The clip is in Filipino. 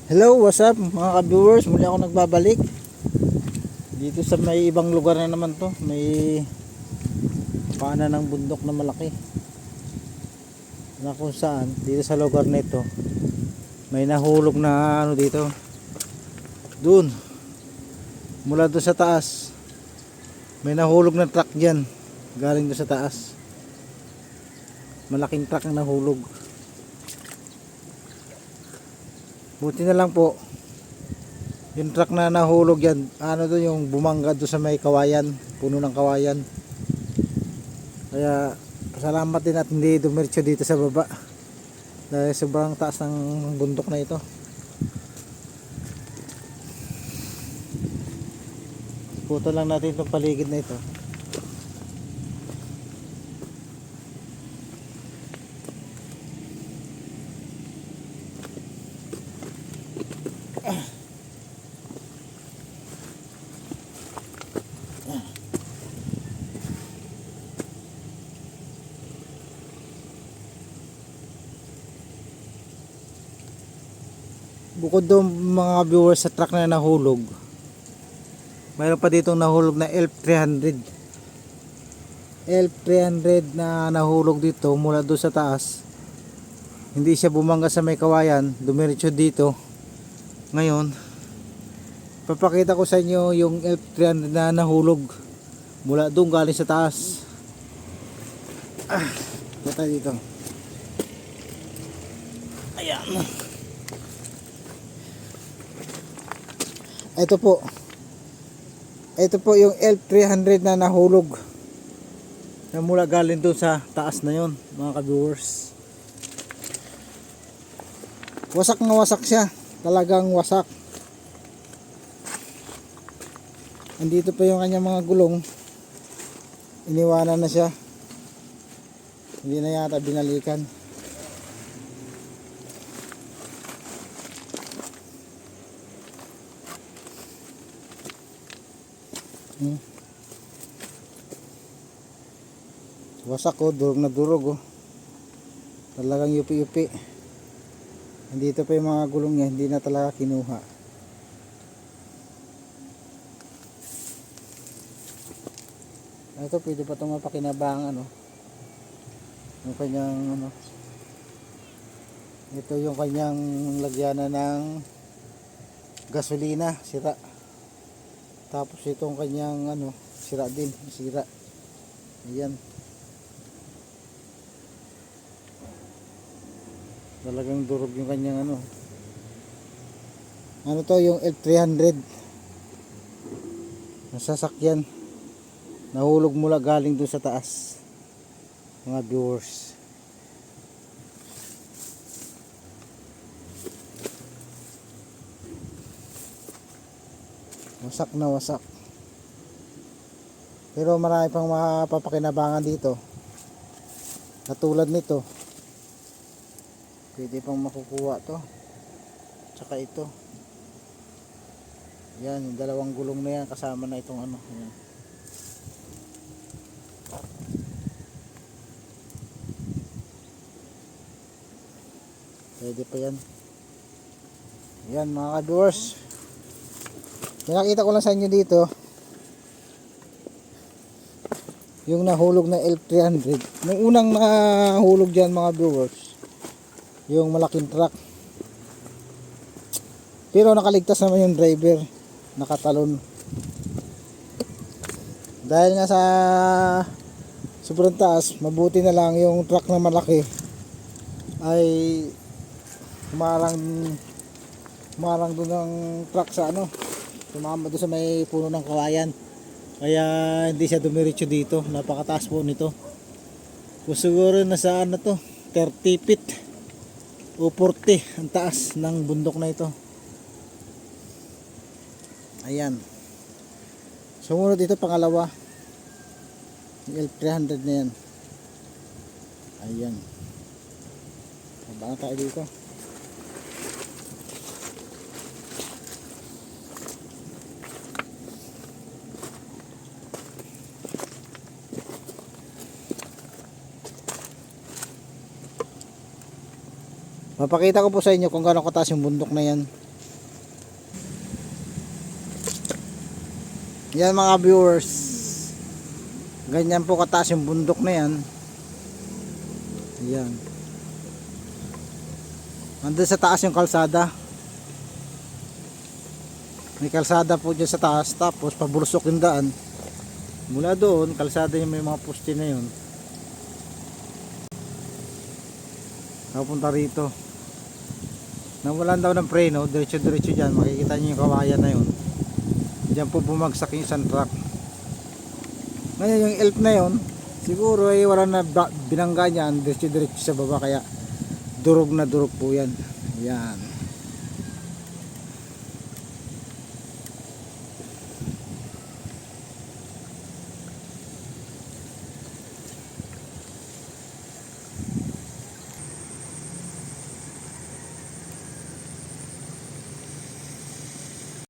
Hello, what's up mga ka-viewers? Muli ako nagbabalik dito sa may ibang lugar na naman to. May paanan ng bundok na malaki na kung saan dito sa lugar na ito may nahulog na ano dito dun mula doon sa taas. May nahulog na truck dyan galing doon sa taas. Malaking truck ang nahulog. Buti na lang po yung truck na nahulog yan, ano to, yung bumangga doon sa may kawayan, puno ng kawayan. Kaya salamat din at hindi dumiretso dito sa baba dahil sobrang taas ng bundok na ito. Puto lang natin itong paligid na ito. Bukod doon mga viewers sa truck na nahulog, mayroon pa ditong nahulog na ELF 300. ELF 300 na nahulog dito mula doon sa taas. Hindi siya bumangga sa may kawayan, dumiretso dito. Ngayon papakita ko sa inyo yung ELF 300 na nahulog mula doon galing sa taas. Punta dito. Ayan. Ito po yung ELF 300 na nahulog na mula galing doon sa taas na yon mga ka-viewers. Wasak na wasak siya, talagang wasak. Andito pa yung kanyang mga gulong, iniwanan na siya, hindi na yata binalikan. Wasak durog na durog talagang yupi-yupi. Andito pa yung mga gulong niya, hindi na talaga kinuha. Ito pwede pa itong mapakinabangan yung kanyang ito yung kanyang lagyanan ng gasolina, sira. Tapos itong kanyang sira din, sira. Ayan. Talagang durog yung kanyang ano to, yung ELF 300 na sasakyan. Nahulog mula galing doon sa taas. Mga viewers. Wasak na wasak. Pero marami pang mapapakinabangan dito. Katulad nito. Pwede pang makukuha to. Tsaka ito. Yan, yung dalawang gulong na yan kasama na itong yan. Pwede pa yan. Yan mga ka-viewers. Nakita ko lang sa inyo dito yung nahulog na ELF 300. Nung unang nahulog dyan mga viewers, yung malaking truck, pero nakaligtas naman yung driver, nakatalon. Dahil nga sa sobrang taas, mabuti na lang yung truck na malaki ay humarang doon ng truck sa tumama doon sa may puno ng kawayan. Kaya hindi siya dumiretso dito. Napakataas po nito. Kung siguro nasa to 30 feet o 40 ang taas ng bundok na ito. Ayan. Sumunod ito pangalawa, yung ELF 300 na yan. Ayan. Baba na tayo dito. Mapakita ko po sa inyo kung gaano kataas yung bundok na yan. Yan mga viewers. Ganyan po kataas yung bundok na yan. Yan. Nandun sa taas yung kalsada. May kalsada po dyan sa taas. Tapos pabulusok yung daan. Mula doon, kalsada yung may mga poste na yun. Napunta rito. Nawalan daw ng preno. Diretso-diretso dyan. Makikita nyo yung kawayan na yun. Diyan po bumagsak yung isang truck. Ngayon yung elf na yun, siguro ay wala na binangga niyan. Diretso-diretso sa baba. Kaya durog na durog po yan. Yan.